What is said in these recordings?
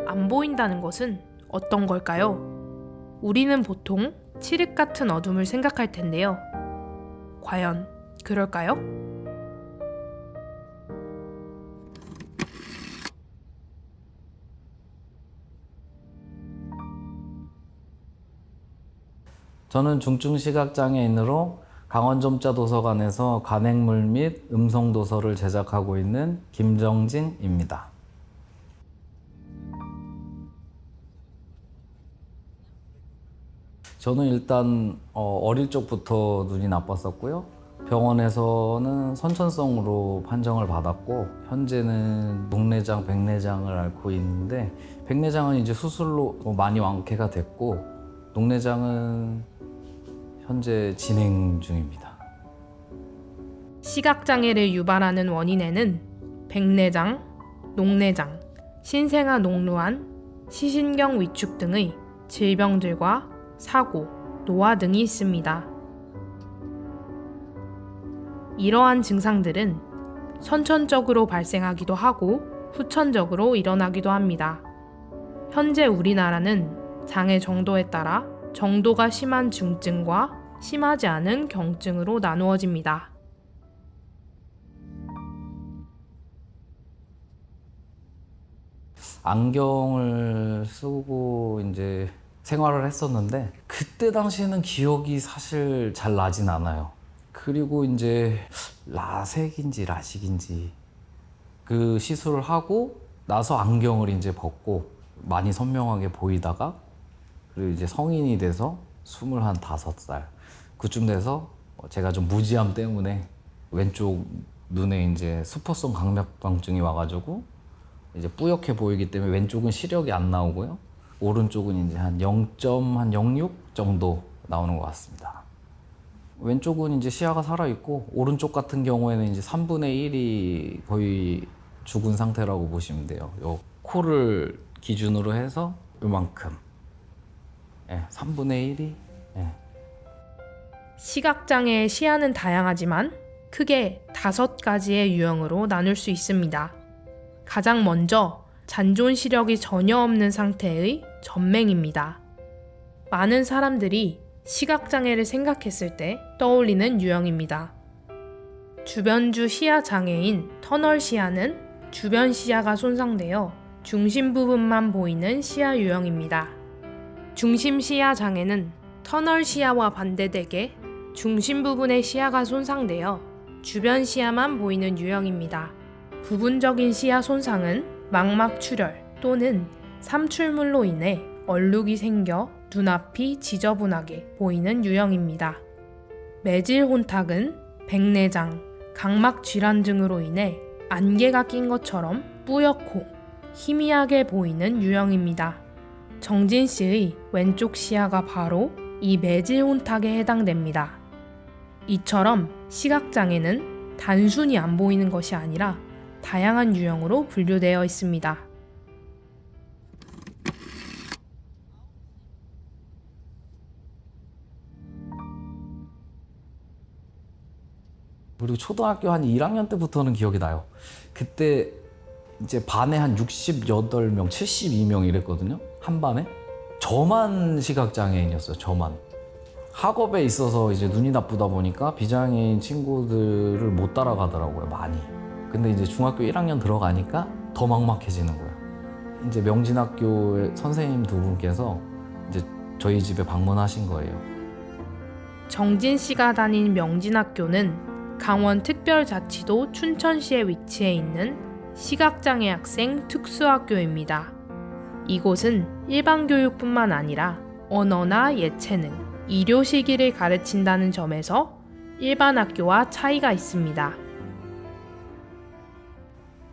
안 보인다는 것은 어떤 걸까요? 우리는 보통 칠흑 같은 어둠을 생각할 텐데요. 과연 그럴까요? 저는 중증 시각장애인으로 강원점자 도서관에서 간행물 및 음성 도서를 제작하고 있는 김정진입니다. 저는 일단 어릴 적부터 눈이 나빴었고요. 병원에서는 선천성으로 판정을 받았고 현재는 녹내장, 백내장을 앓고 있는데 백내장은 이제 수술로 많이 완쾌가 됐고 녹내장은 현재 진행 중입니다. 시각장애를 유발하는 원인에는 백내장, 녹내장, 신생아 녹루환, 시신경 위축 등의 질병들과 사고, 노화 등이 있습니다. 이러한 증상들은 선천적으로 발생하기도 하고 후천적으로 일어나기도 합니다. 현재 우리나라는 장애 정도에 따라 정도가 심한 중증과 심하지 않은 경증으로 나누어집니다. 안경을 쓰고 이제 생활을 했었는데 그때 당시에는 기억이 사실 잘 나진 않아요. 그리고 이제 라섹인지 라식인지 그 시술을 하고 나서 안경을 이제 벗고 많이 선명하게 보이다가 그리고 이제 성인이 돼서 25살 그쯤 돼서 제가 좀 무지함 때문에 왼쪽 눈에 이제 수포성 강력병증이 와가지고 이제 뿌옇게 보이기 때문에 왼쪽은 시력이 안 나오고요. 오른쪽은 이제 한 0.06 정도 나오는 것 같습니다. 왼쪽은 이제 시야가 살아있고 오른쪽 같은 경우에는 이제 3분의 1이 거의 죽은 상태라고 보시면 돼요. 요 코를 기준으로 해서 요만큼. 예, 3분의 1이. 예. 시각장애의 시야는 다양하지만 크게 5가지의 유형으로 나눌 수 있습니다. 가장 먼저 잔존 시력이 전혀 없는 상태의 전맹입니다. 많은 사람들이 시각장애를 생각했을 때 떠올리는 유형입니다. 주변주 시야 장애인 터널 시야는 주변 시야가 손상되어 중심 부분만 보이는 시야 유형입니다. 중심 시야 장애는 터널 시야와 반대되게 중심 부분의 시야가 손상되어 주변 시야만 보이는 유형입니다. 부분적인 시야 손상은 망막 출혈 또는 삼출물로 인해 얼룩이 생겨 눈앞이 지저분하게 보이는 유형입니다. 매질 혼탁은 백내장, 각막 질환 등으로 인해 안개가 낀 것처럼 뿌옇고 희미하게 보이는 유형입니다. 정진 씨의 왼쪽 시야가 바로 이 매질 혼탁에 해당됩니다. 이처럼 시각장애는 단순히 안 보이는 것이 아니라 다양한 유형으로 분류되어 있습니다. 그리고 초등학교 한 1학년 때부터는 기억이 나요. 그때 이제 반에 한 68명, 72명 이랬거든요. 한 반에. 저만 시각장애인이었어요. 저만. 학업에 있어서 이제 눈이 나쁘다 보니까 비장애인 친구들을 못 따라가더라고요. 많이. 근데 이제 중학교 1학년 들어가니까 더 막막해지는 거예요. 이제 명진학교 선생님 두 분께서 이제 저희 집에 방문하신 거예요. 정진 씨가 다닌 명진학교는 강원특별자치도 춘천시에 위치해 있는 시각장애 학생 특수학교입니다. 이곳은 일반 교육뿐만 아니라 언어나 예체능,医療 시기를 가르친다는 점에서 일반 학교와 차이가 있습니다.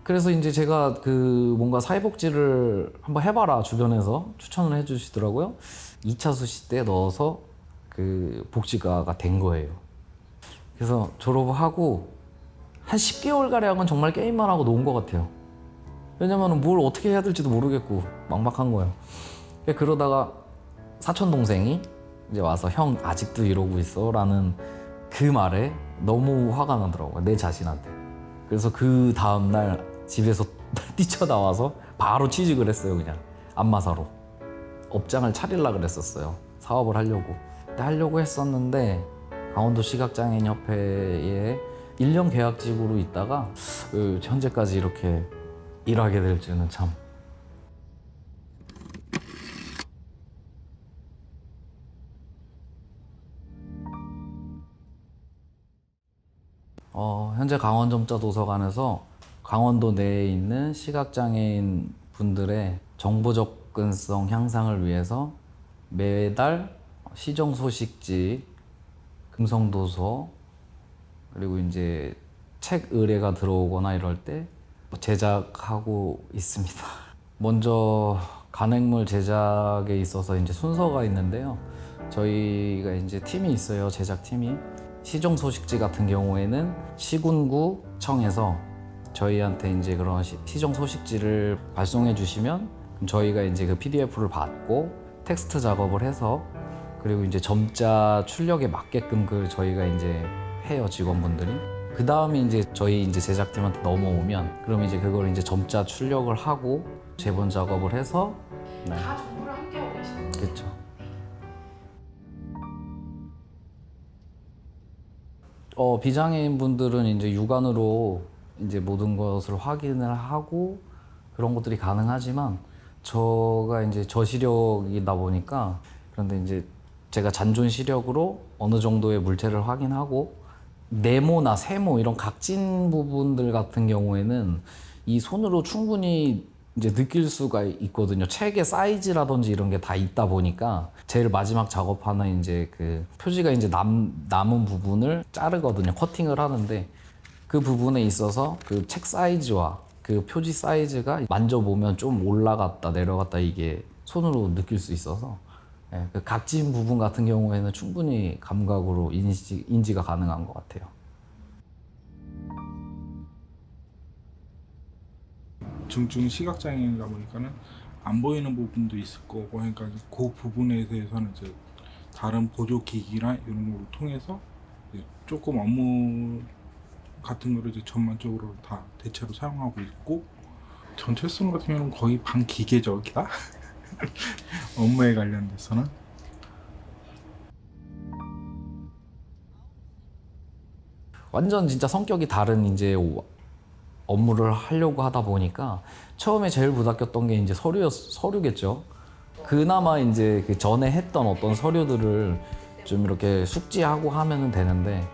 그래서 이제 제가 그 뭔가 사회복지를 한번 해봐라 주변에서 추천을 해주시더라고요. 2차 수시 때 넣어서 그 복지가가 된 거예요. 그래서 졸업하고 한 10개월가량은 정말 게임만 하고 논 것 같아요. 왜냐면 뭘 어떻게 해야 될지도 모르겠고 막막한 거예요. 그러다가 사촌 동생이 이제 와서 형 아직도 이러고 있어 라는 그 말에 너무 화가 나더라고요. 내 자신한테. 그래서 그 다음날 집에서 뛰쳐나와서 바로 취직을 했어요. 그냥 안마사로 업장을 차리려고 그랬었어요. 사업을 하려고. 근데 하려고 했었는데 강원도 시각장애인협회에 1년 계약직으로 있다가 현재까지 이렇게 일하게 될 줄은 참. 현재 강원점자도서관에서 강원도 내에 있는 시각장애인 분들의 정보 접근성 향상을 위해서 매달 시정 소식지, 금성도서, 그리고 이제 책 의뢰가 들어오거나 이럴 때 제작하고 있습니다. 먼저 간행물 제작에 있어서 이제 순서가 있는데요. 저희가 이제 팀이 있어요. 제작팀이. 시정 소식지 같은 경우에는 시군구청에서 저희한테 이제 그런 시정 소식지를 발송해 주시면 그럼 저희가 이제 그 PDF를 받고 텍스트 작업을 해서 그리고 이제 점자 출력에 맞게끔 그 저희가 이제 해요, 직원분들이. 그 다음에 이제 저희 이제 제작팀한테 넘어오면 그럼 이제 그걸 이제 점자 출력을 하고 재본 작업을 해서 네. 다 정보를 함께하고 계시는 거예요? 그렇죠. 비장애인 분들은 이제 육안으로 이제 모든 것을 확인을 하고 그런 것들이 가능하지만 저가 이제 저시력이다 보니까 그런데 이제 제가 잔존 시력으로 어느 정도의 물체를 확인하고 네모나 세모 이런 각진 부분들 같은 경우에는 이 손으로 충분히 이제 느낄 수가 있거든요. 책의 사이즈라든지 이런 게 다 있다 보니까 제일 마지막 작업하는 이제 그 표지가 이제 남은 부분을 자르거든요. 커팅을 하는데 그 부분에 있어서 그 책 사이즈와 그 표지 사이즈가 만져보면 좀 올라갔다 내려갔다 이게 손으로 느낄 수 있어서 예, 그 각진 부분 같은 경우에는 충분히 감각으로 인지가 가능한 것 같아요. 중증 시각장애인이다 보니까는 안 보이는 부분도 있을 거고 그러니까 그 부분에 대해서는 이제 다른 보조기기나 이런 걸 통해서 이제 조금 업무 같은 거를 이제 전반적으로 다 대체로 사용하고 있고 전체성 같은 경우는 거의 반기계적이다. 업무에 관련돼서는 완전 진짜 성격이 다른 이제 업무를 하려고 하다 보니까 처음에 제일 부닥겼던 게 이제 서류겠죠. 그나마 이제 그 전에 했던 어떤 서류들을 좀 이렇게 숙지하고 하면은 되는데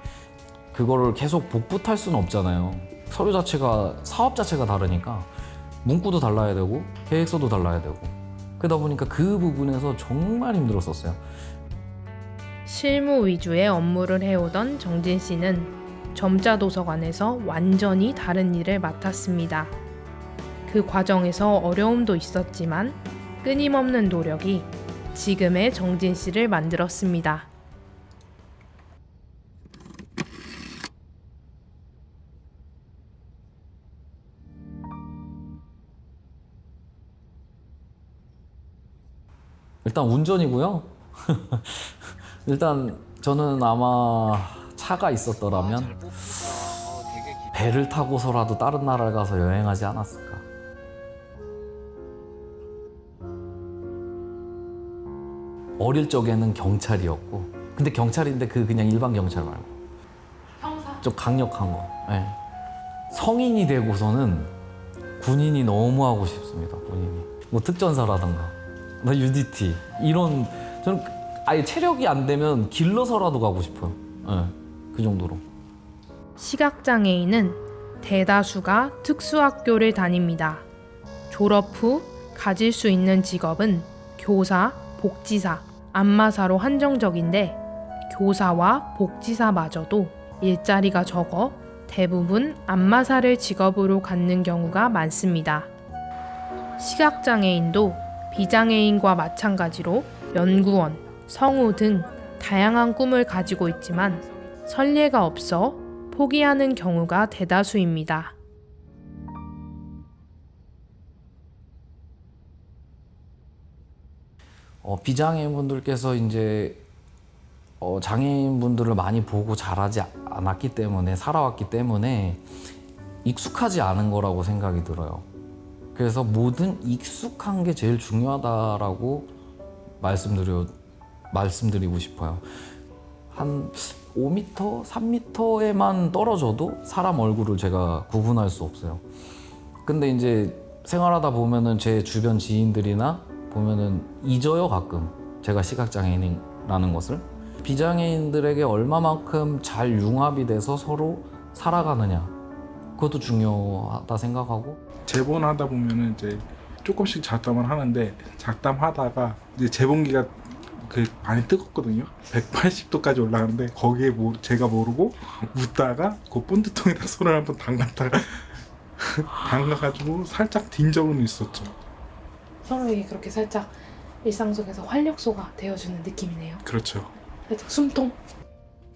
그거를 계속 복붙할 수는 없잖아요. 서류 자체가 사업 자체가 다르니까 문구도 달라야 되고 계획서도 달라야 되고 그러다 보니까 그 부분에서 정말 힘들었었어요. 실무 위주의 업무를 해오던 정진 씨는 점자도서관에서 완전히 다른 일을 맡았습니다. 그 과정에서 어려움도 있었지만 끊임없는 노력이 지금의 정진 씨를 만들었습니다. 일단 운전이고요. 일단 저는 아마 차가 있었더라면 배를 타고서라도 다른 나라를 가서 여행하지 않았을까. 어릴 적에는 경찰이었고 근데 경찰인데 그 그냥 일반 경찰 말고 형사? 좀 강력한 거. 네. 성인이 되고서는 군인이 너무 하고 싶습니다. 군인이 뭐 특전사라든가 나 UDT 이런 저는 아예 체력이 안 되면 길러서라도 가고 싶어요. 네. 그 정도로. 시각장애인은 대다수가 특수학교를 다닙니다. 졸업 후 가질 수 있는 직업은 교사, 복지사, 안마사로 한정적인데 교사와 복지사마저도 일자리가 적어 대부분 안마사를 직업으로 갖는 경우가 많습니다. 시각장애인도 비장애인과 마찬가지로 연구원, 성우 등 다양한 꿈을 가지고 있지만 선례가 없어 포기하는 경우가 대다수입니다. 비장애인분들께서 이제 장애인분들을 많이 보고 자라지 않았기 때문에 살아왔기 때문에 익숙하지 않은 거라고 생각이 들어요. 그래서 뭐든 익숙한 게 제일 중요하다라고 말씀드리고 싶어요. 한 5m, 3m에만 떨어져도 사람 얼굴을 제가 구분할 수 없어요. 근데 이제 생활하다 보면은 제 주변 지인들이나 보면은 잊어요, 가끔. 제가 시각장애인이라는 것을. 비장애인들에게 얼마만큼 잘 융합이 돼서 서로 살아가느냐. 그것도 중요하다 생각하고. 재본하다 보면은 이제 조금씩 잡담을 하는데 잡담하다가 이제 재본기가 그 많이 뜨겁거든요. 180도까지 올라가는데 거기에 제가 모르고 웃다가 그 본드통에다 손을 한번 담갔다가 담가가지고 살짝 딘 적은 있었죠. 서로에게 그렇게 살짝 일상 속에서 활력소가 되어주는 느낌이네요. 그렇죠. 살짝 숨통.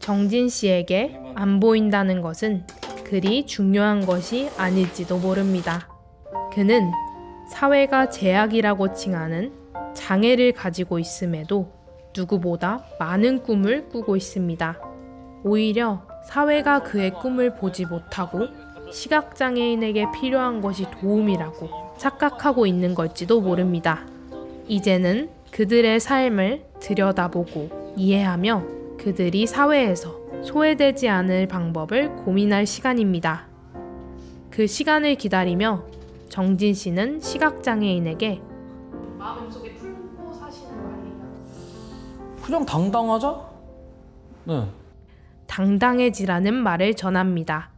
정진 씨에게 안 보인다는 것은 그리 중요한 것이 아닐지도 모릅니다. 그는 사회가 제약이라고 칭하는 장애를 가지고 있음에도 누구보다 많은 꿈을 꾸고 있습니다. 오히려 사회가 그의 꿈을 보지 못하고 시각장애인에게 필요한 것이 도움이라고 착각하고 있는 걸지도 모릅니다. 이제는 그들의 삶을 들여다보고 이해하며 그들이 사회에서 소외되지 않을 방법을 고민할 시간입니다. 그 시간을 기다리며 정진 씨는 시각장애인에게 마음속에 품고 사시는 말이에요. 그냥 당당하자? 네. 당당해지라는 말을 전합니다.